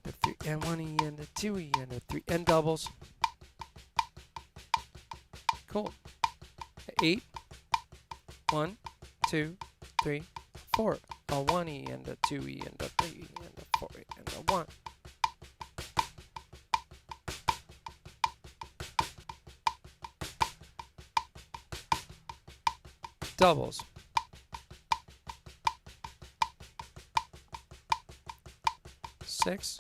Speaker 1: The 3 and 1 E and a 2 E and a 3 and doubles. Cool. 8. 1, 2, 3, 4. A 1 E and a 2 E and a 3 E and a 4 E and a 1. Doubles. 6.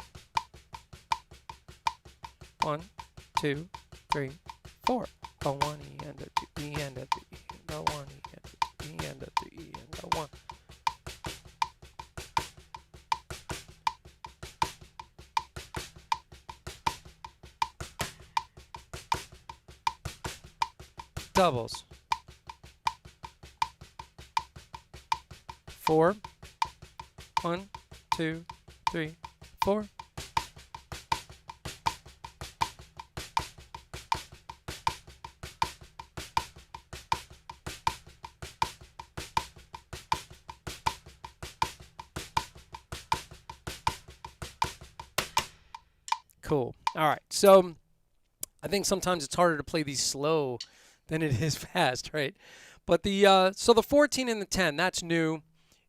Speaker 1: 1, 2, 3, 4. A 1 E and a 2 E and a 3 E and a 1 E and a 2 E and a 3 E and a 1. Doubles. 4. 1, 2, 3, 4. Cool. All right. So I think sometimes it's harder to play these slow than it is fast, right? But so the 14 and the 10, that's new,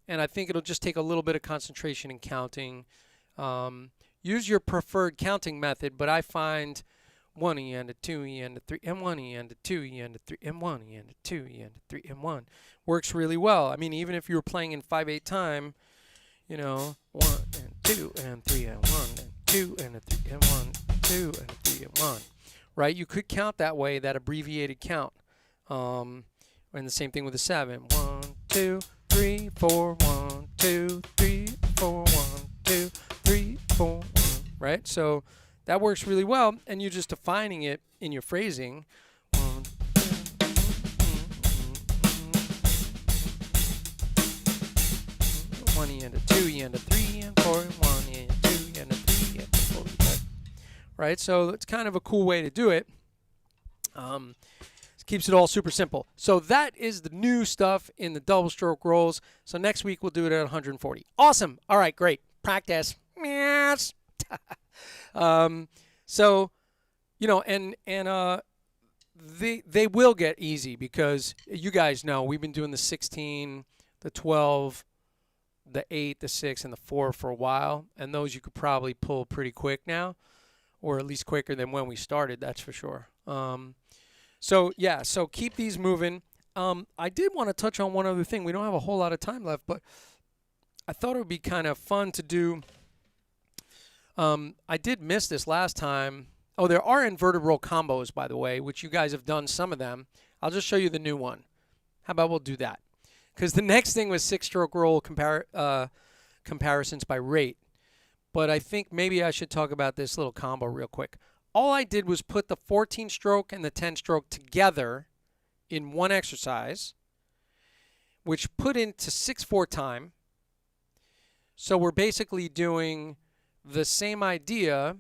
Speaker 1: and I think it'll just take a little bit of concentration in counting. Use your preferred counting method, but I find 1 E and a 2 E and a 3 and 1 E and a 2 E and a 3 and 1 E and a 2 E and a 3 and 1 works really well. I mean, even if you were playing in 5/8 time, you know, 1 and 2 and 3 and 1 and 2 and a 3 and 1, 2 and a 3 and 1, right? You could count that way, that abbreviated count. And the same thing with the 7. 1, 2, 3, 4, 1, 2, 3, 4, 1, 2, 3, 4, 1, right? So that works really well, and you're just defining it in your phrasing. 1 E and a 2 E and a 3 and 4 and 1 E and a 2 E and a 3 and a 4, right? So it's kind of a cool way to do it. Keeps it all super simple. So that is the new stuff in the double stroke rolls. So next week we'll do it at 140. Awesome. All right, great. Practice. Yes. So, you know, and they will get easy because you guys know we've been doing the 16, the 12, the 8, the 6, and the 4 for a while, and those you could probably pull pretty quick now, or at least quicker than when we started, that's for sure. So yeah, so keep these moving. I did want to touch on one other thing. We don't have a whole lot of time left, but I thought it would be kind of fun to do. I did miss this last time. Oh, there are inverted roll combos, by the way, which you guys have done some of them. I'll just show you the new one. How about we'll do that? Because the next thing was 6-stroke roll comparisons by rate. But I think maybe I should talk about this little combo real quick. All I did was put the 14-stroke and the 10-stroke together in one exercise, which put into 6/4 time. So we're basically doing the same idea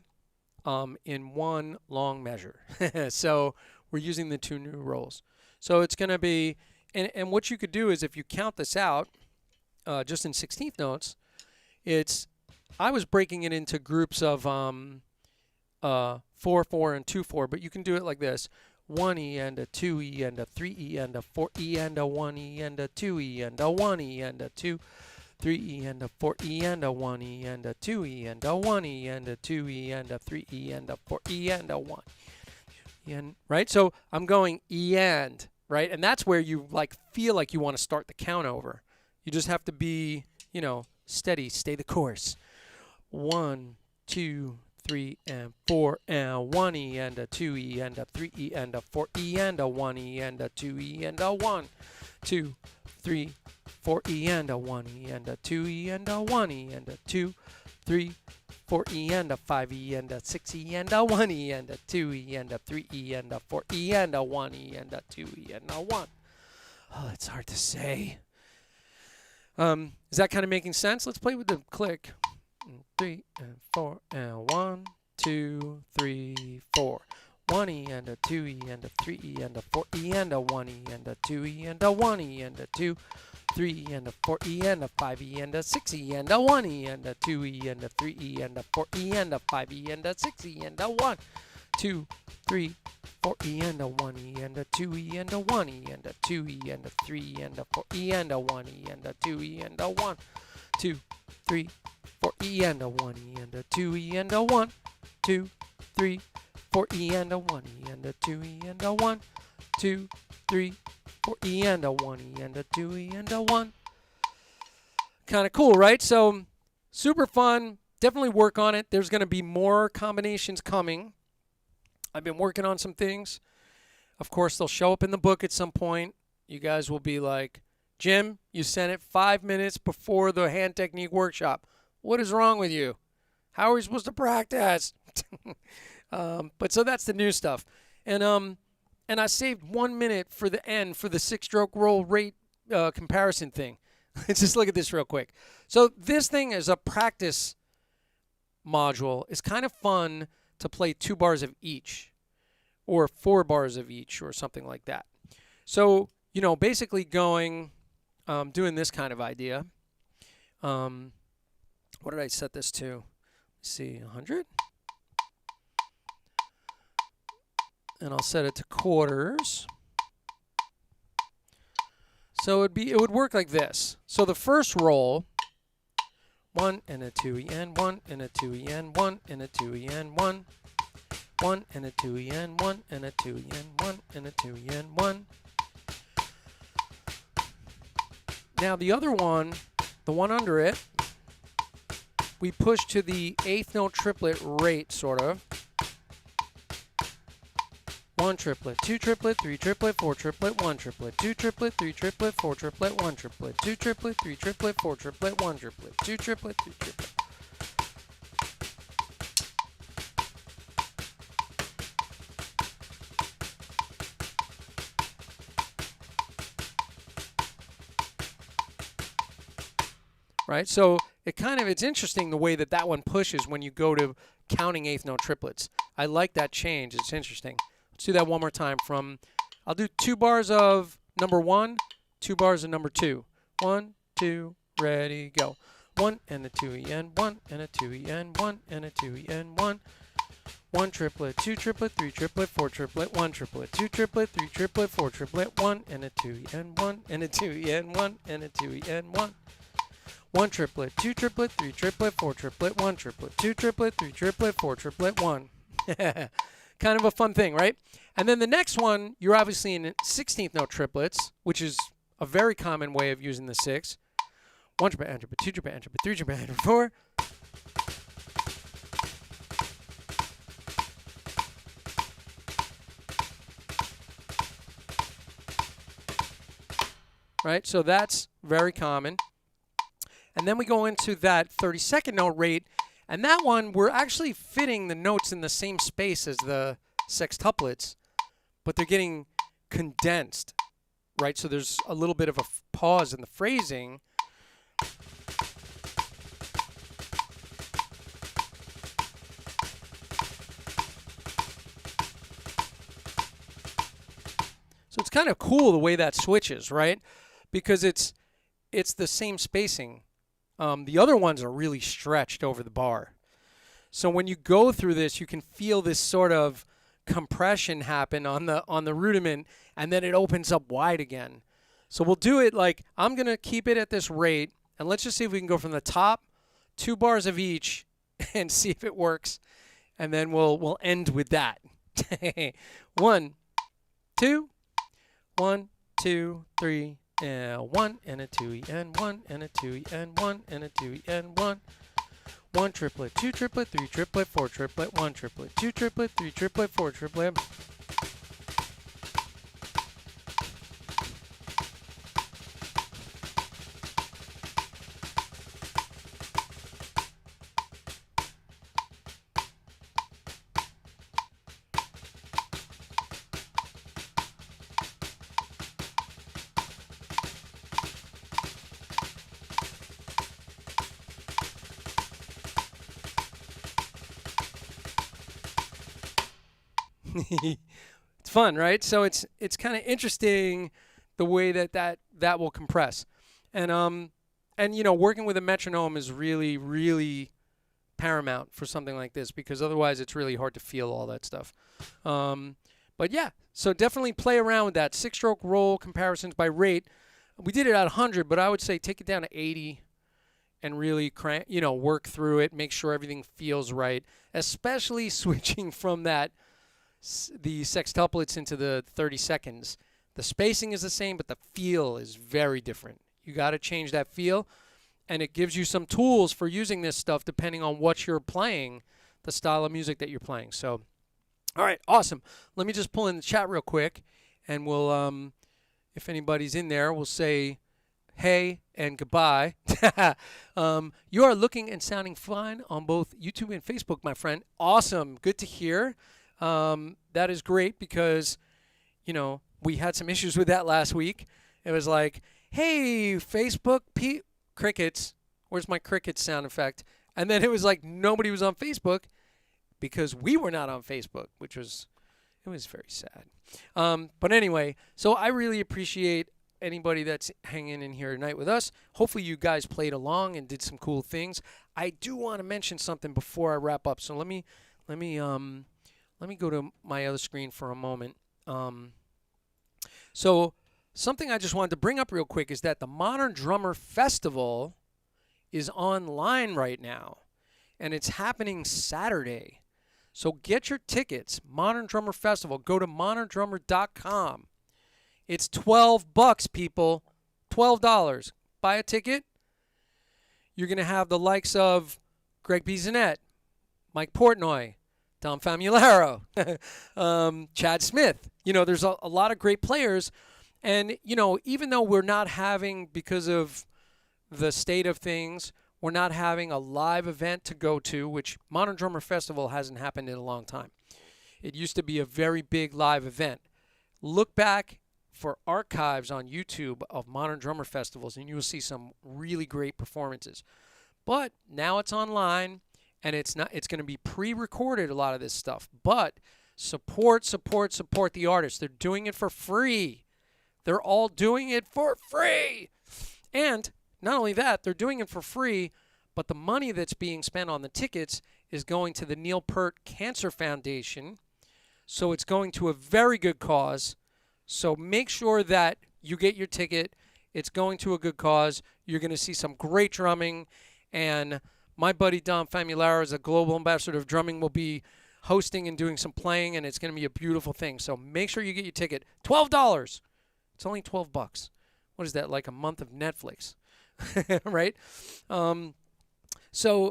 Speaker 1: in one long measure. So we're using the two new rolls. So it's going to be, and what you could do is if you count this out just in 16th notes, I was breaking it into groups of 4/4 and 2/4, but you can do it like this: 1 E and a 2 E and a 3 E and a 4 E and a 1 E and a 2 E and a 1 E and a 2, 3E and a 4E and a 1E and a 2E and a 1E and a 2E and a 3E and a 4E and a 1. And, right? So I'm going E and, right? And that's where you like feel like you want to start the count over. You just have to be, you know, steady, stay the course. 1, 2, 3, and 4, and 1E and a 2E and a 3E and a 4E and a 1E and a 2E and a 1, 2, 3, 4E and a 1E and a 2E and a 1E and a 2, 3, 4E and a 5E and a 6E and a 1E and a 2E and a 3E and a 4E and a 1E and a 2E and a 1. Oh, it's hard to say. Is that kind of making sense? Let's play with the click. 3 and 4 and 1, 2, 3, 4. 1E and a 2E and a 3E and a 4E and a 1E and a 2E and a 1E and a 2, 3 and a 4E and a 5E and a 6E and a 1E and a 2E and a 3E and a 4E and a 5E and a 6E and a 1, 2, 3, 4E and a 1E and a 2E and a 1E and a 2E and a 3 and a 4E and a 1E and a 2E and a 1, 2, 3, 4E and a 1E and a 2E and a 1, 2, 3, 4E and a 1E and a 2E and a 1, 2, 3, 4E and a 1E and a 2E and a 1. Kind of cool, right? So super fun. Definitely work on it. There's going to be more combinations coming. I've been working on some things. Of course, they'll show up in the book at some point. You guys will be like, Jim, you sent it 5 minutes before the hand technique workshop. What is wrong with you? How are we supposed to practice? But so that's the new stuff. And I saved 1 minute for the end for the 6-stroke roll rate comparison thing. Let's just look at this real quick. So this thing is a practice module. It's kind of fun to play 2 bars of each or 4 bars of each or something like that. So, you know, basically going, doing this kind of idea. What did I set this to? Let's see, 100? And I'll set it to quarters. So it would work like this. So the first roll, 1 and a 2E and 1 and a 2E and 1 and a 2E and 1, 1 and a 2E and 1 and a 2E and 1 and a 2E and 1. Now the other one, the one under it, we push to the 8th note triplet rate, sort of. 1 triplet, 2 triplet, 3 triplet, 4 triplet, 1 triplet, 2 triplet, 3 triplet, 4 triplet, 1 triplet, 2 triplet, 3 triplet, 4 triplet, 1 triplet, 2 triplet, 3 triplet. Right? So it's interesting the way that one pushes when you go to counting 8th note triplets. I like that change. It's interesting. Let's do that one more time I'll do 2 bars of number 1, 2 bars of number 2. 1, 2, ready, go. 1 and a 2E and 1 and a 2E and 1 and a 2E and 1. 1 triplet, 2 triplet, 3 triplet, 4 triplet, 1 triplet, 2 triplet, 3 triplet, 4 triplet, 1 and a 2E and 1 and a 2E and 1 and a 2E and 1. 1 triplet, 2 triplet, 3 triplet, 4 triplet, 1 triplet, 2 triplet, 3 triplet, 4 triplet, 1. Kind of a fun thing, right? And then the next one, you're obviously in 16th note triplets, which is a very common way of using the 6. 1 triplet, and triplet, 2 triplet, and triplet, 3 triplet, and triplet, 4. Right? So that's very common. And then we go into that 32nd note rate, and that one, we're actually fitting the notes in the same space as the sextuplets, but they're getting condensed, right? So there's a little bit of a pause in the phrasing. So it's kind of cool the way that switches, right? Because it's the same spacing. The other ones are really stretched over the bar. So when you go through this, you can feel this sort of compression happen on the rudiment, and then it opens up wide again. So we'll do it like, I'm going to keep it at this rate, And let's just see if we can go from the top 2 bars of each and see if it works. And then we'll end with that. 1, 2, 1, 2, 3, and 1 and a 2 and 1 and a 2 and 1 and a 2 and 1. 1 triplet, 2 triplet, 3 triplet, 4 triplet, 1 triplet, 2 triplet, 3 triplet, 4 triplet. It's fun, right? So it's kind of interesting the way that will compress, and working with a metronome is really paramount for something like this, because otherwise it's really hard to feel all that stuff. But yeah, so definitely play around with that 6-stroke roll comparisons by rate. We did it at 100, but I would say take it down to 80 and really work through it, make sure everything feels right, especially switching from the sextuplets into the 30 seconds. The spacing is the same, but the feel is very different. You got to change that feel, and it gives you some tools for using this stuff depending on what you're playing, the style of music that you're playing. So, all right, awesome. Let me just pull in the chat real quick, and we'll, if anybody's in there, we'll say hey and goodbye. You are looking and sounding fine on both YouTube and Facebook, my friend. Awesome. Good to hear. That is great, because, we had some issues with that last week. It was like, hey, Facebook, crickets. Where's my cricket sound effect? And then it was like nobody was on Facebook because we were not on Facebook, it was very sad. But anyway, so I really appreciate anybody that's hanging in here tonight with us. Hopefully you guys played along and did some cool things. I do want to mention something before I wrap up. So let me go to my other screen for a moment. So something I just wanted to bring up real quick is that the Modern Drummer Festival is online right now, and it's happening Saturday. So get your tickets. Modern Drummer Festival. Go to moderndrummer.com. It's $12, people. $12. Buy a ticket. You're going to have the likes of Greg Bisonet, Mike Portnoy, Tom Famularo, Chad Smith. There's a lot of great players. And, even though we're not having, because of the state of things, we're not having a live event to go to, which Modern Drummer Festival hasn't happened in a long time. It used to be a very big live event. Look back for archives on YouTube of Modern Drummer Festivals, and you will see some really great performances. But now it's online. And it's going to be pre-recorded, a lot of this stuff. But support the artists. They're doing it for free. They're all doing it for free. And not only that, they're doing it for free, but the money that's being spent on the tickets is going to the Neil Peart Cancer Foundation. So it's going to a very good cause. So make sure that you get your ticket. It's going to a good cause. You're going to see some great drumming, and my buddy Dom Famularo, as a global ambassador of drumming, will be hosting and doing some playing, and it's going to be a beautiful thing. So make sure you get your ticket. $12. It's only $12. What is that, like a month of Netflix, right? So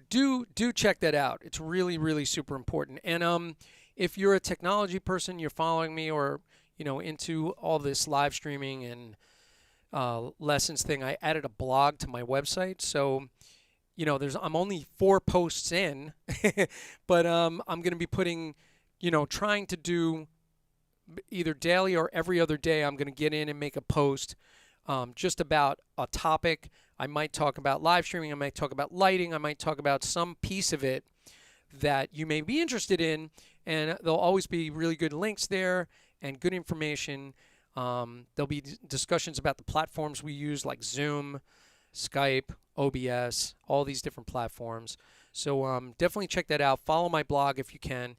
Speaker 1: do check that out. It's really super important. And if you're a technology person, you're following me, or into all this live streaming and lessons thing, I added a blog to my website. So I'm only 4 posts in, but I'm going to be putting, trying to do either daily or every other day. I'm going to get in and make a post just about a topic. I might talk about live streaming. I might talk about lighting. I might talk about some piece of it that you may be interested in, and there'll always be really good links there and good information. There'll be discussions about the platforms we use, like Zoom, Skype, OBS, all these different platforms. So definitely check that out. Follow my blog if you can.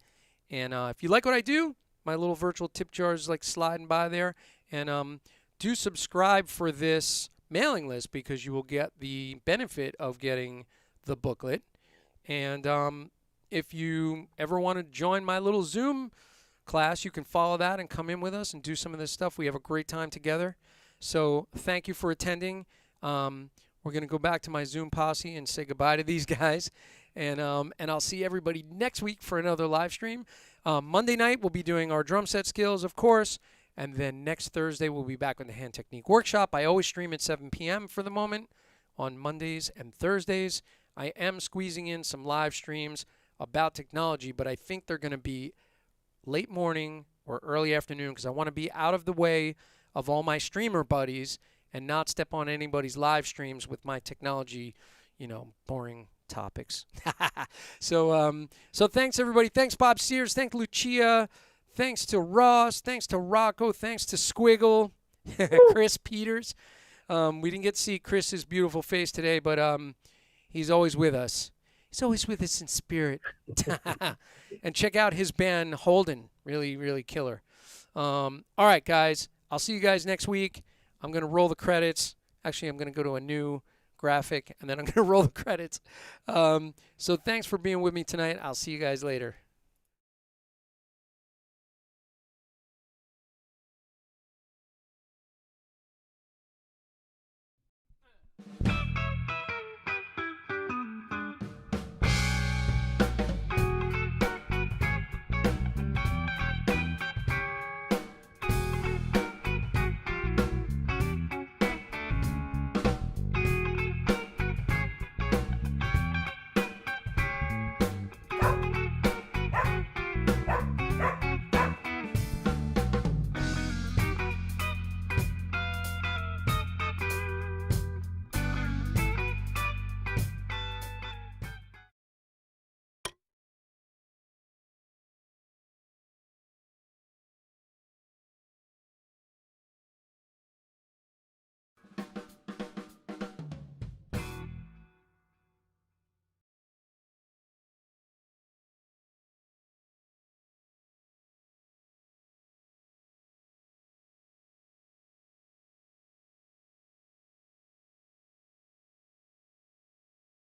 Speaker 1: And if you like what I do, my little virtual tip jar is like sliding by there. And do subscribe for this mailing list because you will get the benefit of getting the booklet. And if you ever want to join my little Zoom class, you can follow that and come in with us and do some of this stuff. We have a great time together. So thank you for attending. We're going to go back to my Zoom posse and say goodbye to these guys. And I'll see everybody next week for another live stream. Monday night, we'll be doing our drum set skills, of course. And then next Thursday, we'll be back with the hand technique workshop. I always stream at 7 p.m. for the moment on Mondays and Thursdays. I am squeezing in some live streams about technology, but I think they're going to be late morning or early afternoon because I want to be out of the way of all my streamer buddies and not step on anybody's live streams with my technology, boring topics. So thanks, everybody. Thanks, Bob Sears. Thanks, Lucia. Thanks to Ross. Thanks to Rocco. Thanks to Squiggle. Chris Peters. We didn't get to see Chris's beautiful face today, but he's always with us. He's always with us in spirit. And check out his band, Holden. Really, really killer. All right, guys. I'll see you guys next week. I'm going to roll the credits. Actually, I'm going to go to a new graphic, and then I'm going to roll the credits. So thanks for being with me tonight. I'll see you guys later.